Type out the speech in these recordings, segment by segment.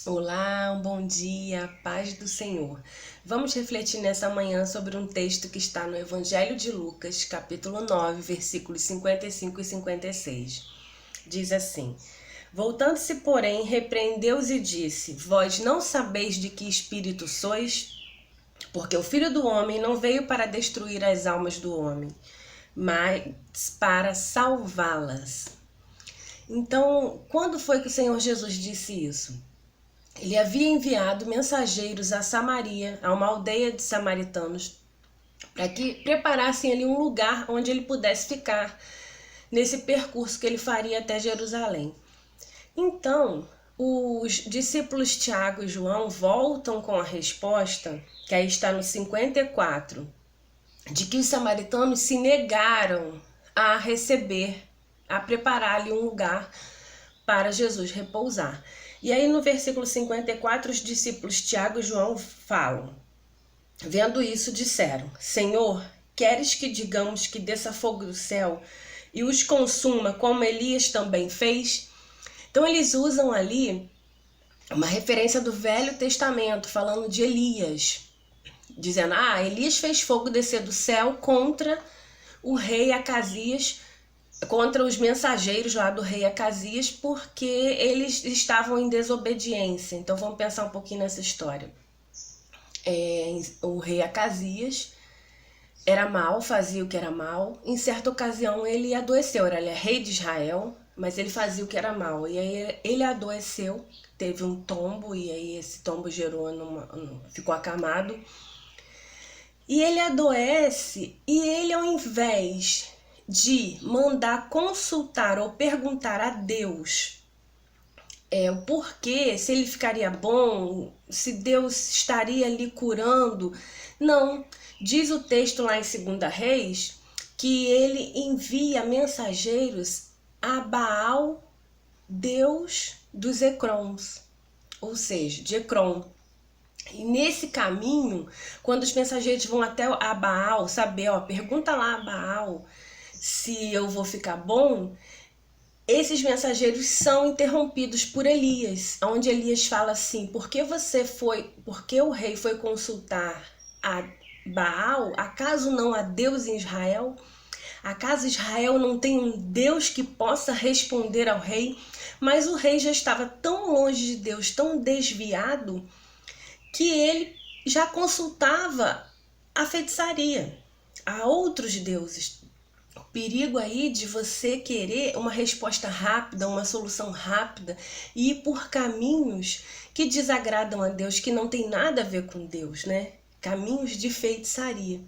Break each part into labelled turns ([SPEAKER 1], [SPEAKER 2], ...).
[SPEAKER 1] Olá, um bom dia, paz do Senhor. Vamos refletir nessa manhã sobre um texto que está no Evangelho de Lucas, capítulo 9, versículos 55 e 56. Diz assim: Voltando-se, porém, repreendeu-os e disse: Vós não sabeis de que espírito sois? Porque o Filho do Homem não veio para destruir as almas do homem, mas para salvá-las. Então, quando foi que o Senhor Jesus disse isso? Ele havia enviado mensageiros a Samaria, a uma aldeia de samaritanos, para que preparassem ali um lugar onde ele pudesse ficar nesse percurso que ele faria até Jerusalém. Então, os discípulos Tiago e João voltam com a resposta, que aí está no 54, de que os samaritanos se negaram a receber, a preparar ali um lugar para Jesus repousar. E aí no versículo 54, os discípulos Tiago e João falam: Vendo isso, disseram: Senhor, queres que digamos que desça fogo do céu e os consuma, como Elias também fez? Então eles usam ali uma referência do Velho Testamento, falando de Elias, dizendo: Elias fez fogo descer do céu contra o rei Acasias, contra os mensageiros lá do rei Acasias, porque eles estavam em desobediência. Então vamos pensar um pouquinho nessa história. O rei Acasias era mau, fazia o que era mau. Em certa ocasião ele adoeceu, ele é rei de Israel, mas ele fazia o que era mau. E aí ele adoeceu, teve um tombo, e aí esse tombo gerou ficou acamado. E ele adoece, e ele, ao invés de mandar consultar ou perguntar a Deus o porquê, se ele ficaria bom, se Deus estaria ali curando, não. Diz o texto lá em 2 Reis que ele envia mensageiros a Baal, deus dos Ecrons, ou seja, de Ecrom. E nesse caminho, quando os mensageiros vão até a Baal saber, pergunta lá a Baal se eu vou ficar bom, esses mensageiros são interrompidos por Elias, onde Elias fala assim: porque o rei foi consultar a Baal, acaso não há Deus em Israel? Acaso Israel não tem um Deus que possa responder ao rei? Mas o rei já estava tão longe de Deus, tão desviado, que ele já consultava a feitiçaria, a outros deuses. O perigo aí de você querer uma resposta rápida, uma solução rápida e ir por caminhos que desagradam a Deus, que não tem nada a ver com Deus, né? Caminhos de feitiçaria.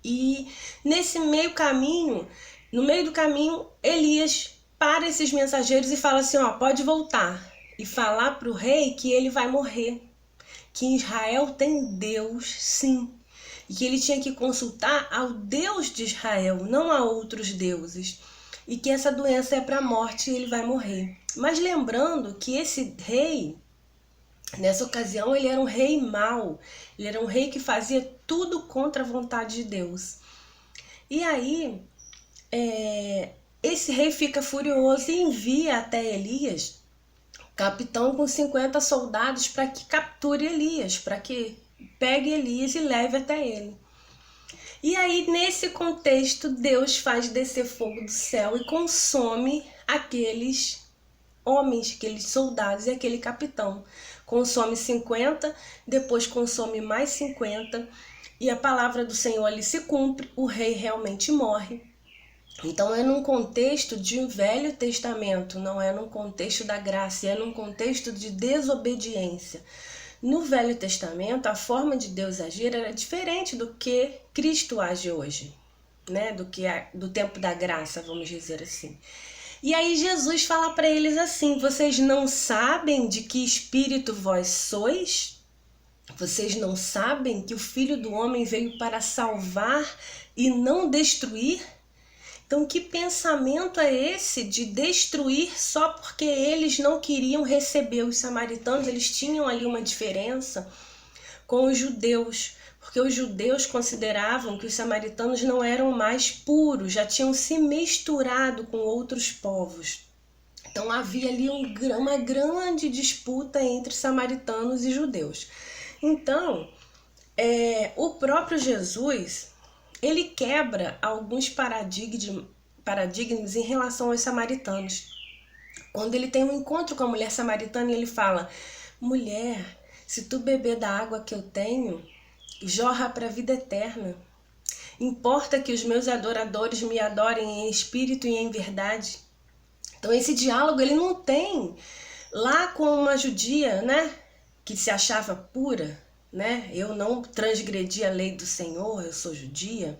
[SPEAKER 1] E nesse meio caminho, no meio do caminho, Elias para esses mensageiros e fala assim: pode voltar e falar para o rei que ele vai morrer, que em Israel tem Deus, sim, e que ele tinha que consultar ao Deus de Israel, não a outros deuses, e que essa doença é para a morte e ele vai morrer. Mas lembrando que esse rei, nessa ocasião, ele era um rei mau, ele era um rei que fazia tudo contra a vontade de Deus. E aí, esse rei fica furioso e envia até Elias capitão com 50 soldados para que capture Elias, para que pegue Elias e leve até ele. E aí, nesse contexto, Deus faz descer fogo do céu e consome aqueles homens, aqueles soldados e aquele capitão. Consome 50, depois consome mais 50, e a palavra do Senhor ali se cumpre, o rei realmente morre. Então é num contexto de um Velho Testamento, não é num contexto da graça, é num contexto de desobediência. No Velho Testamento, a forma de Deus agir era diferente do que Cristo age hoje, né? Do tempo da graça, vamos dizer assim. E aí Jesus fala para eles assim: vocês não sabem de que espírito vós sois? Vocês não sabem que o Filho do Homem veio para salvar e não destruir? Então, que pensamento é esse de destruir só porque eles não queriam receber os samaritanos? Eles tinham ali uma diferença com os judeus, porque os judeus consideravam que os samaritanos não eram mais puros, já tinham se misturado com outros povos. Então havia ali uma grande disputa entre samaritanos e judeus. Então, o próprio Jesus, ele quebra alguns paradigmas em relação aos samaritanos. Quando ele tem um encontro com a mulher samaritana, ele fala: mulher, se tu beber da água que eu tenho, jorra para a vida eterna. Importa que os meus adoradores me adorem em espírito e em verdade. Então esse diálogo ele não tem lá com uma judia, né, que se achava pura, né? Eu não transgredi a lei do Senhor, eu sou judia.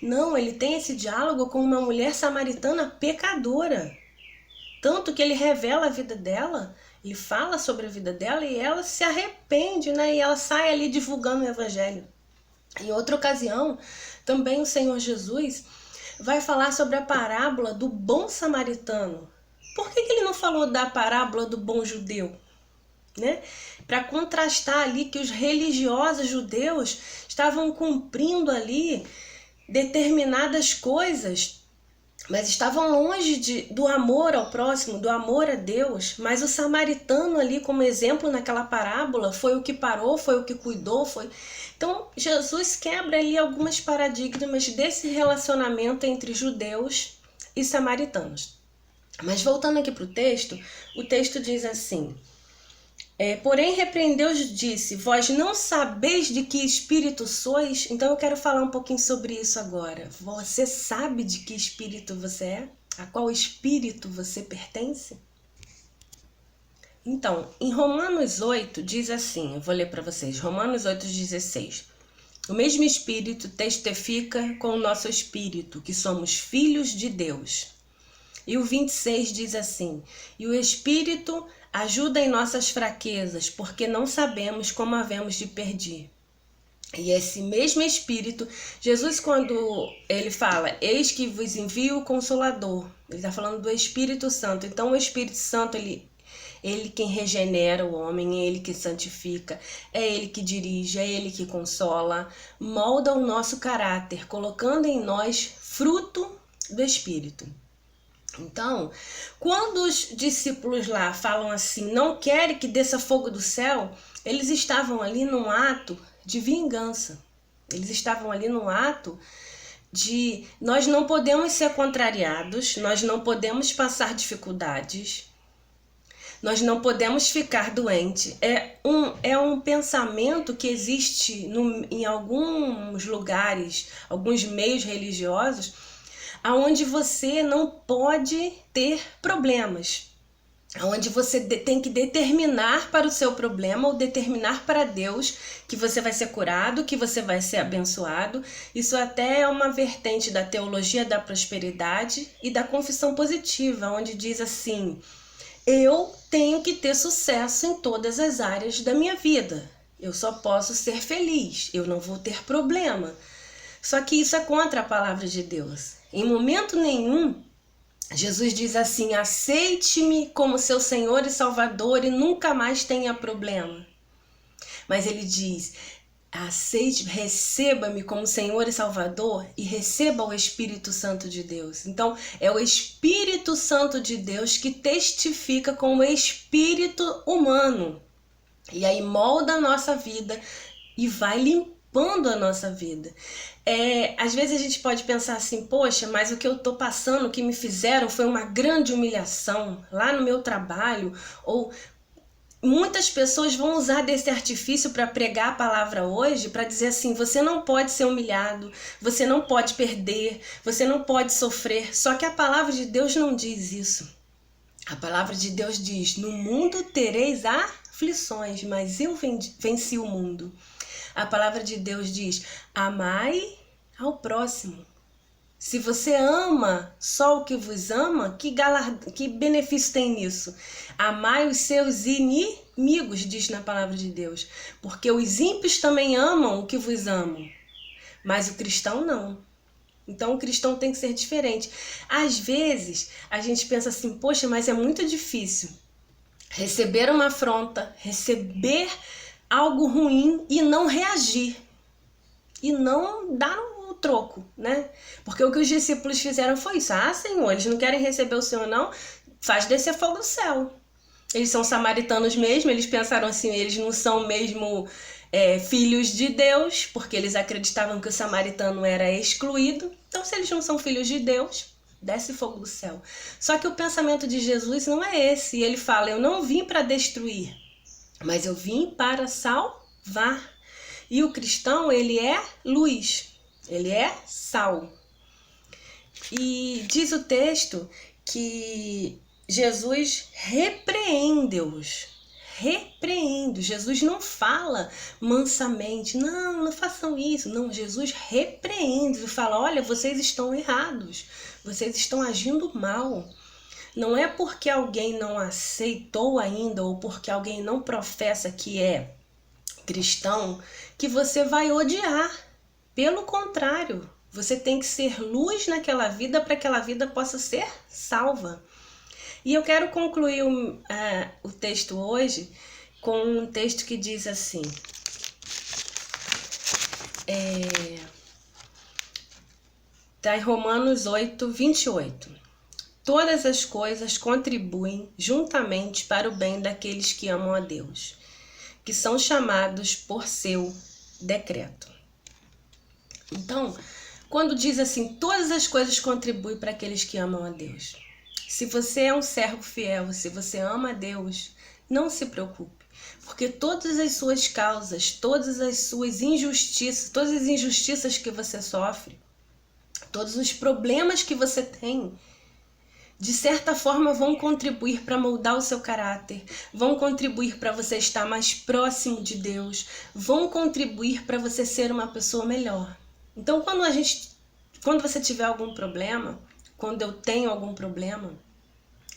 [SPEAKER 1] Não, ele tem esse diálogo com uma mulher samaritana pecadora. Tanto que ele revela a vida dela, ele fala sobre a vida dela e ela se arrepende, né? E ela sai ali divulgando o evangelho. Em outra ocasião, também o Senhor Jesus vai falar sobre a parábola do bom samaritano. Por que ele não falou da parábola do bom judeu? Né? Para contrastar ali que os religiosos judeus estavam cumprindo ali determinadas coisas, mas estavam longe do amor ao próximo, do amor a Deus. Mas o samaritano ali, como exemplo naquela parábola, foi o que parou, foi o que cuidou, foi... Então Jesus quebra ali algumas paradigmas desse relacionamento entre judeus e samaritanos. Mas voltando aqui para o texto diz assim: porém repreendeu-os, disse: vós não sabeis de que espírito sois? Então eu quero falar um pouquinho sobre isso agora. Você sabe de que espírito você é? A qual espírito você pertence? Então, em Romanos 8 diz assim, eu vou ler para vocês, Romanos 8,16. O mesmo Espírito testifica com o nosso espírito que somos filhos de Deus. E o 26 diz assim: e o Espírito ajuda em nossas fraquezas, porque não sabemos como havemos de pedir. E esse mesmo Espírito, Jesus, quando ele fala, eis que vos envio o Consolador, ele está falando do Espírito Santo. Então o Espírito Santo, ele quem regenera o homem, é ele que santifica, é ele que dirige, é ele que consola, molda o nosso caráter, colocando em nós fruto do Espírito. Então, quando os discípulos lá falam assim, não querem que desça fogo do céu, eles estavam ali num ato de vingança. Eles estavam ali num ato de nós não podemos ser contrariados, nós não podemos passar dificuldades, nós não podemos ficar doentes. É um pensamento que existe em alguns lugares, alguns meios religiosos, onde você não pode ter problemas, onde você tem que determinar para o seu problema ou determinar para Deus que você vai ser curado, que você vai ser abençoado. Isso até é uma vertente da teologia da prosperidade e da confissão positiva, onde diz assim: eu tenho que ter sucesso em todas as áreas da minha vida. Eu só posso ser feliz, eu não vou ter problema. Só que isso é contra a palavra de Deus. Em momento nenhum, Jesus diz assim: aceite-me como seu Senhor e Salvador e nunca mais tenha problema. Mas ele diz: aceite, receba-me como Senhor e Salvador e receba o Espírito Santo de Deus. Então, é o Espírito Santo de Deus que testifica com o espírito humano. E aí molda a nossa vida e vai limpando a nossa vida. Às vezes a gente pode pensar assim, poxa, mas o que eu tô passando, o que me fizeram foi uma grande humilhação lá no meu trabalho, ou muitas pessoas vão usar desse artifício para pregar a palavra hoje, para dizer assim, você não pode ser humilhado, você não pode perder, você não pode sofrer. Só que a palavra de Deus não diz isso. A palavra de Deus diz: no mundo tereis aflições, mas eu venci o mundo. A palavra de Deus diz: amai ao próximo. Se você ama só o que vos ama, que benefício tem nisso? Amai os seus inimigos, diz na palavra de Deus. Porque os ímpios também amam o que vos amam, mas o cristão não. Então o cristão tem que ser diferente. Às vezes a gente pensa assim, poxa, mas é muito difícil receber uma afronta, receber algo ruim e não reagir. E não dar o troco, né? Porque o que os discípulos fizeram foi isso. Ah, Senhor, eles não querem receber o Senhor, não? faz descer fogo do céu. Eles são samaritanos mesmo, eles pensaram assim, eles não são mesmo filhos de Deus, porque eles acreditavam que o samaritano era excluído. Então, se eles não são filhos de Deus, desce fogo do céu. Só que o pensamento de Jesus não é esse. Ele fala, eu não vim para destruir, mas eu vim para salvar. E o cristão, ele é luz, ele é sal. E diz o texto que Jesus repreende-os. Repreende. Jesus não fala mansamente, não façam isso. Não, Jesus repreende e fala, olha, vocês estão errados, vocês estão agindo mal. Não é porque alguém não aceitou ainda ou porque alguém não professa que é cristão que você vai odiar. Pelo contrário, você tem que ser luz naquela vida para que aquela vida possa ser salva. E eu quero concluir o texto hoje com um texto que diz assim, está em Romanos 8, 28. Todas as coisas contribuem juntamente para o bem daqueles que amam a Deus, que são chamados por seu decreto. Então, quando diz assim, todas as coisas contribuem para aqueles que amam a Deus. Se você é um servo fiel, se você ama a Deus, não se preocupe, porque todas as suas causas, todas as suas injustiças, todas as injustiças que você sofre, todos os problemas que você tem, de certa forma vão contribuir para moldar o seu caráter, vão contribuir para você estar mais próximo de Deus, vão contribuir para você ser uma pessoa melhor. Então, quando você tiver algum problema, quando eu tenho algum problema,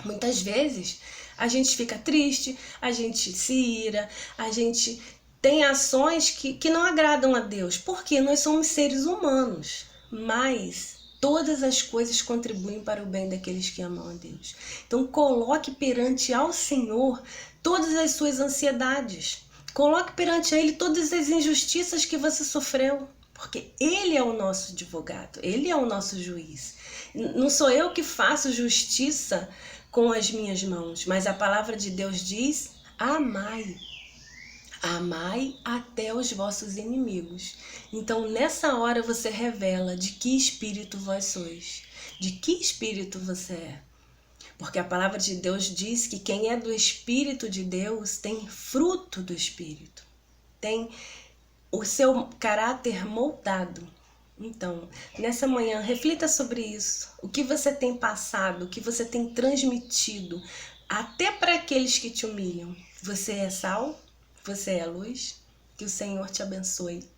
[SPEAKER 1] muitas vezes a gente fica triste, a gente se ira, a gente tem ações que não agradam a Deus, porque nós somos seres humanos, mas todas as coisas contribuem para o bem daqueles que amam a Deus. Então coloque perante ao Senhor todas as suas ansiedades, coloque perante Ele todas as injustiças que você sofreu, porque Ele é o nosso advogado, Ele é o nosso juiz. Não sou eu que faço justiça com as minhas mãos, mas a palavra de Deus diz, amai. Amai até os vossos inimigos. Então, nessa hora você revela de que espírito vós sois, de que espírito você é. Porque a palavra de Deus diz que quem é do Espírito de Deus tem fruto do Espírito, tem o seu caráter moldado. Então, nessa manhã, reflita sobre isso. O que você tem passado, o que você tem transmitido, até para aqueles que te humilham. Você é sal? Você é luz? Que o Senhor te abençoe,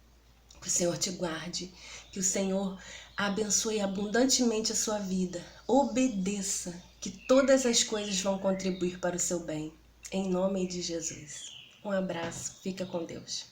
[SPEAKER 1] que o Senhor te guarde, que o Senhor abençoe abundantemente a sua vida. Obedeça, que todas as coisas vão contribuir para o seu bem. Em nome de Jesus. Um abraço, fica com Deus.